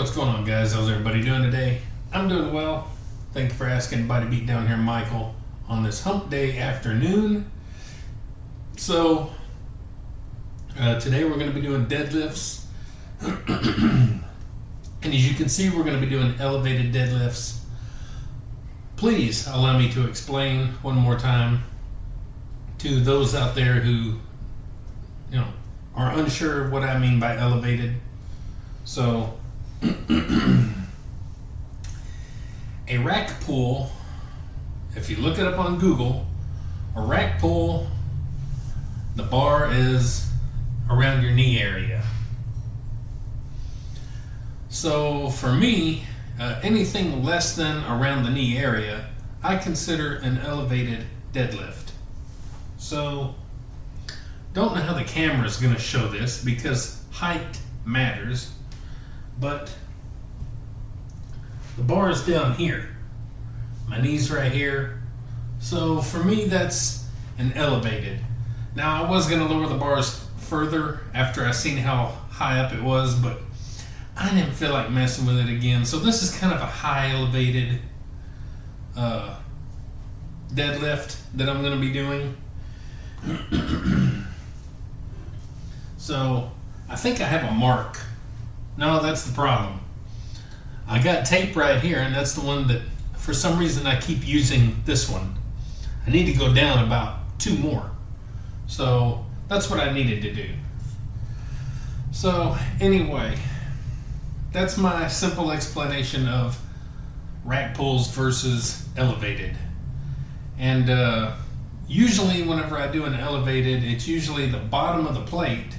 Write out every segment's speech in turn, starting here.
what's going on, guys? How's everybody doing today? I'm doing well. Thank you for asking. Body Beat down here, Michael, on this hump day afternoon. So, today we're going to be doing deadlifts. And as you can see, we're going to be doing elevated deadlifts. Please allow me to explain one more time to those out there who, are unsure what I mean by elevated. So, a rack pull, if you look it up on Google, a rack pull, the bar is around your knee area. So for me, anything less than around the knee area, I consider an elevated deadlift. So, don't know how the camera is going to show this because height matters, but the bar is down here. My knee's right here. So for me, that's an elevated. Now, I was going to lower the bars further after I seen how high up it was, but I didn't feel like messing with it again. So this is kind of a high elevated deadlift that I'm going to be doing. So I think I have a mark. No, that's the problem. I got tape right here, and that's the one that for some reason I keep using this one. I need to go down about 2 more. So that's what I needed to do. So anyway, that's my simple explanation of rack pulls versus elevated. And usually whenever I do an elevated, it's usually the bottom of the plate.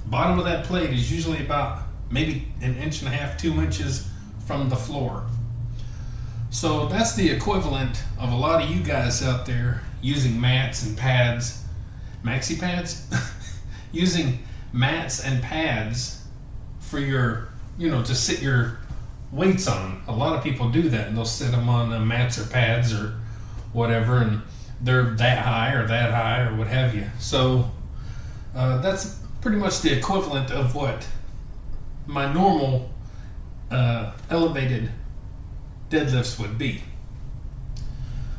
The bottom of that plate is usually about maybe 1.5 inches, 2 inches from the floor. So that's the equivalent of a lot of you guys out there using mats and pads, maxi pads, using mats and pads for your, to sit your weights on. A lot of people do that, and they'll sit them on mats or pads or whatever, and they're that high or what have you. So that's pretty much the equivalent of what my normal elevated deadlifts would be.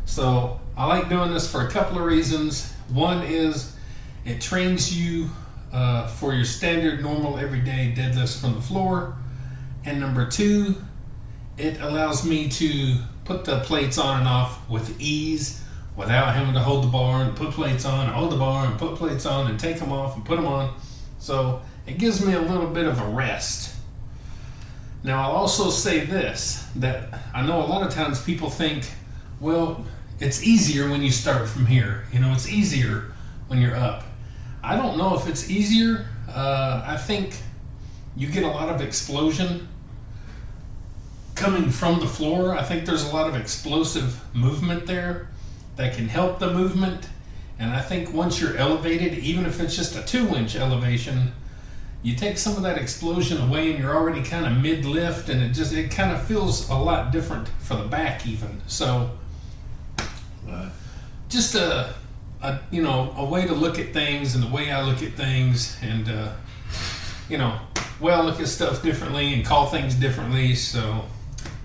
So I like doing this for a couple of reasons. One is it trains you for your standard, normal, everyday deadlifts from the floor. And number 2, it allows me to put the plates on and off with ease without having to hold the bar and put plates on and hold the bar and put plates on and take them off and put them on. So it gives me a little bit of a rest. Now, I'll also say this, that I know a lot of times people think, well, it's easier when you start from here. It's easier when you're up. I don't know if it's easier. I think you get a lot of explosion coming from the floor. I think there's a lot of explosive movement there that can help the movement. And I think once you're elevated, even if it's just a 2-inch elevation, you take some of that explosion away and you're already kind of mid-lift, and it kind of feels a lot different for the back even. So just a way to look at things, and the way I look at things, and I look at stuff differently and call things differently. So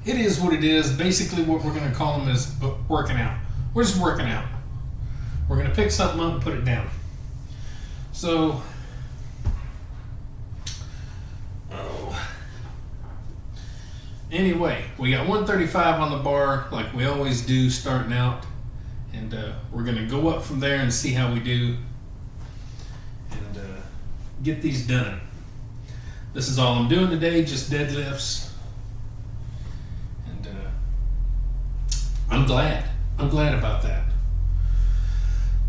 it is what it is. Basically what we're going to call them is working out. We're just working out. We're going to pick something up and put it down. So anyway, we got 135 on the bar like we always do starting out, and we're going to go up from there and see how we do and get these done. This is all I'm doing today, just deadlifts, and I'm glad about that.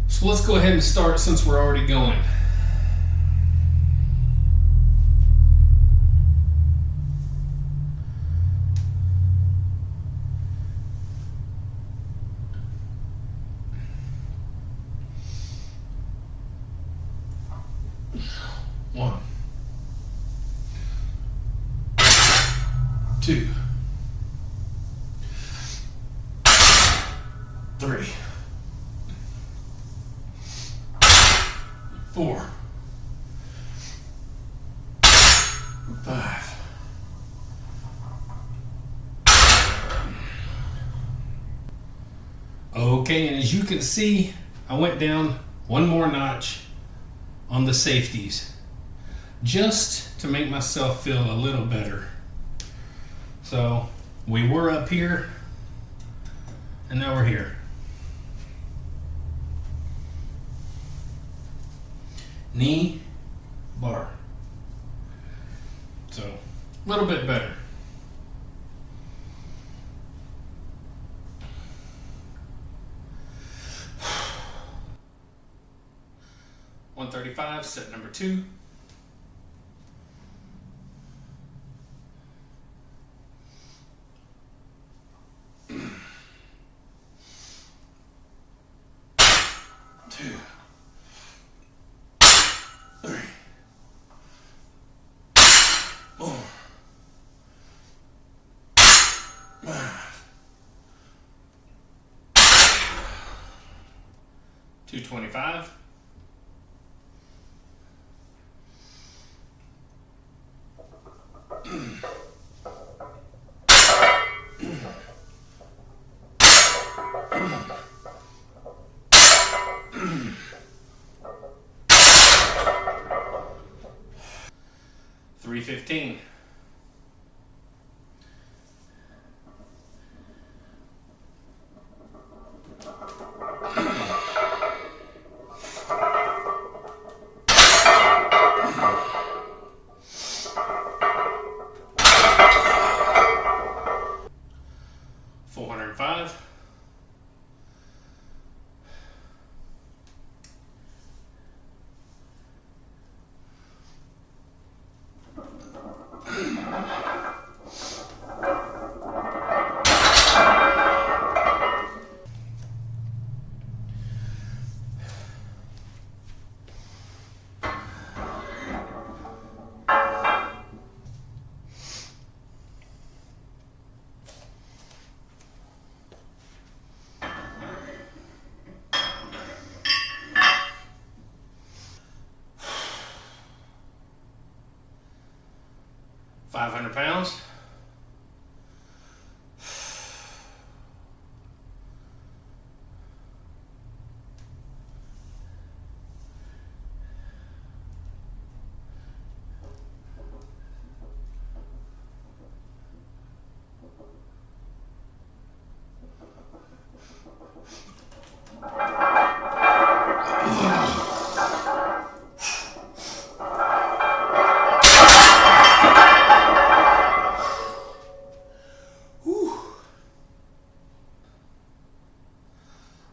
So let's go ahead and start since we're already going. One, 2, 3, 4, 5, Okay, and as you can see, I went down one more notch on the safeties just to make myself feel a little better. So we were up here and now we're here. Knee, bar. So a little bit better. $135, set number 2. $225. $315. $405. £500.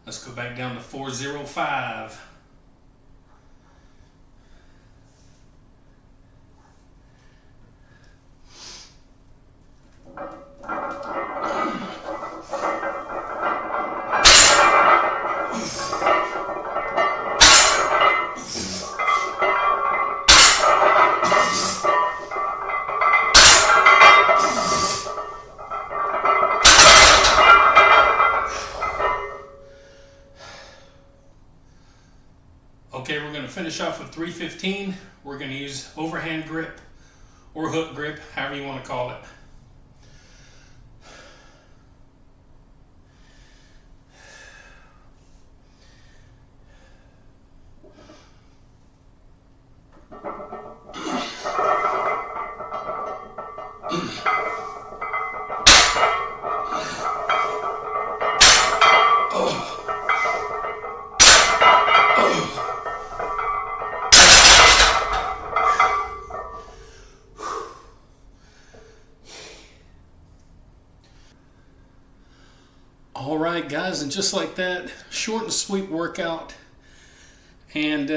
Let's go back down to 405. Okay, we're going to finish off with 315. We're going to use overhand grip or hook grip, however you want to call it. All right, guys, and just like that, short and sweet workout, and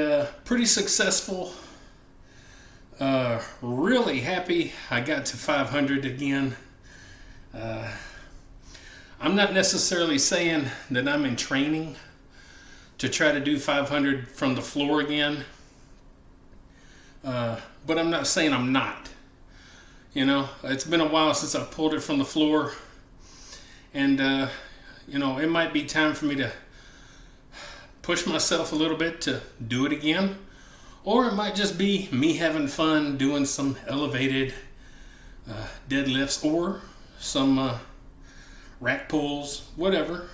pretty successful. Really happy I got to 500 again. I'm not necessarily saying that I'm in training to try to do 500 from the floor again, but I'm not saying I'm not. You know, it's been a while since I pulled it from the floor, and you know, it might be time for me to push myself a little bit to do it again, or it might just be me having fun doing some elevated deadlifts or some rack pulls, whatever.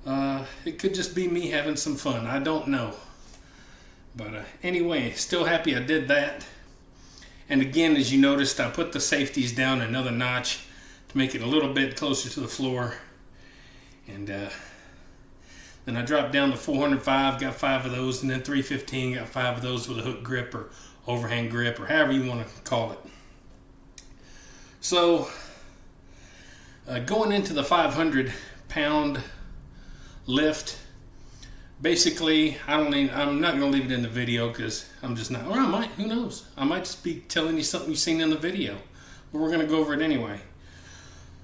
It could just be me having some fun. I don't know. But anyway, still happy I did that. And again, as you noticed, I put the safeties down another notch to make it a little bit closer to the floor. And then I dropped down to 405, got 5 of those, and then 315, got 5 of those with a hook grip or overhand grip or however you want to call it. So going into the 500-pound lift, basically, I'm not going to leave it in the video because I'm just not, or I might, who knows? I might just be telling you something you've seen in the video, but we're going to go over it anyway.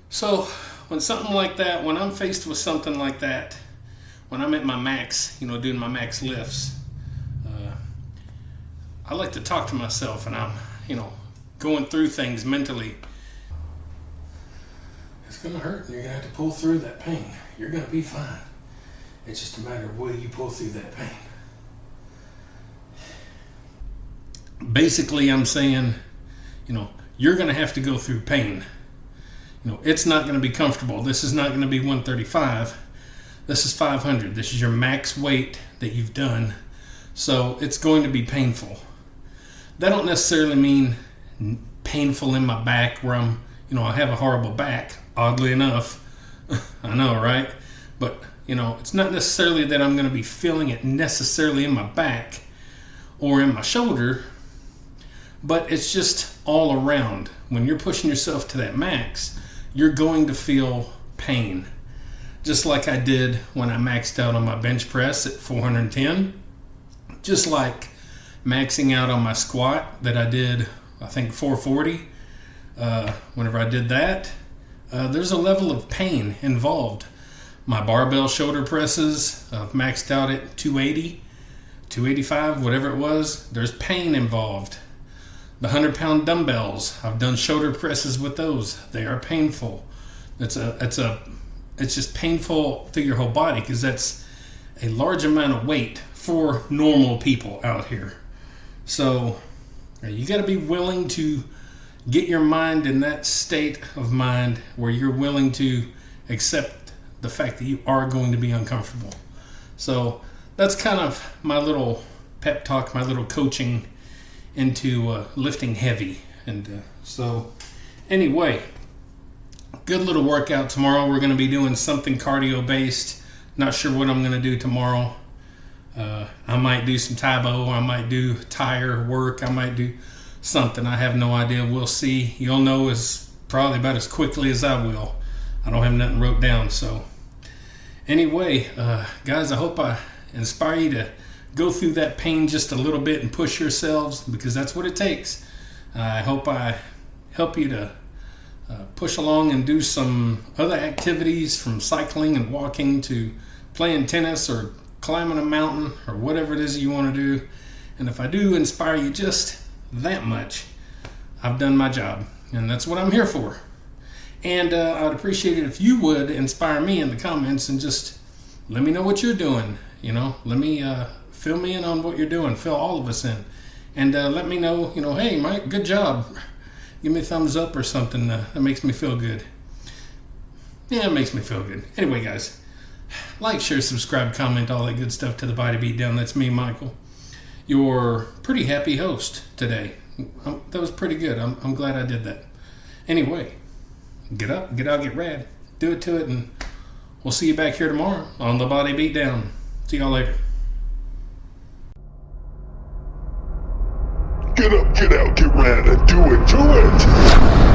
So when something like that, when I'm faced with something like that, when I'm at my max, doing my max lifts, I like to talk to myself, and I'm, going through things mentally. It's going to hurt, and you're going to have to pull through that pain. You're going to be fine. It's just a matter of will you pull through that pain. Basically, I'm saying, you're going to have to go through pain. It's not going to be comfortable. This is not going to be 135. This is 500. This is your max weight that you've done. So it's going to be painful. That don't necessarily mean painful in my back where I'm, I have a horrible back, oddly enough. I know, right? But, it's not necessarily that I'm going to be feeling it necessarily in my back or in my shoulder, but it's just all around. When you're pushing yourself to that max, you're going to feel pain. Just like I did when I maxed out on my bench press at 410. Just like maxing out on my squat that I did, I think 440. Whenever I did that, there's a level of pain involved. My barbell shoulder presses, I've maxed out at 280, 285, whatever it was. There's pain involved. The 100-pound dumbbells, I've done shoulder presses with those. They are painful. It's just painful through your whole body because that's a large amount of weight for normal people out here. So you got to be willing to get your mind in that state of mind where you're willing to accept the fact that you are going to be uncomfortable. So that's kind of my little pep talk, my little coaching into lifting heavy. And so anyway, good little workout tomorrow. We're going to be doing something cardio based. Not sure what I'm going to do tomorrow. I might do some Taibo, I might do tire work, I might do something. I have no idea. We'll see. You'll know as probably about as quickly as I will. I don't have nothing wrote down. So anyway, guys, I hope I inspire you to go through that pain just a little bit and push yourselves, because that's what it takes. I hope I help you to push along and do some other activities, from cycling and walking to playing tennis or climbing a mountain or whatever it is you want to do. And if I do inspire you just that much, I've done my job, and that's what I'm here for. And I would appreciate it if you would inspire me in the comments and just let me know what you're doing. Let me fill me in on what you're doing. Fill all of us in, and let me know. Hey, Mike, good job. Give me a thumbs up or something. That makes me feel good. Yeah, it makes me feel good. Anyway, guys, like, share, subscribe, comment, all that good stuff to the Body Beatdown. That's me, Michael, your pretty happy host today. That was pretty good. I'm glad I did that. Anyway, get up, get out, get rad. Do it to it, and we'll see you back here tomorrow on the Body Beatdown. See y'all later. Get up, get out, get rad, and do it.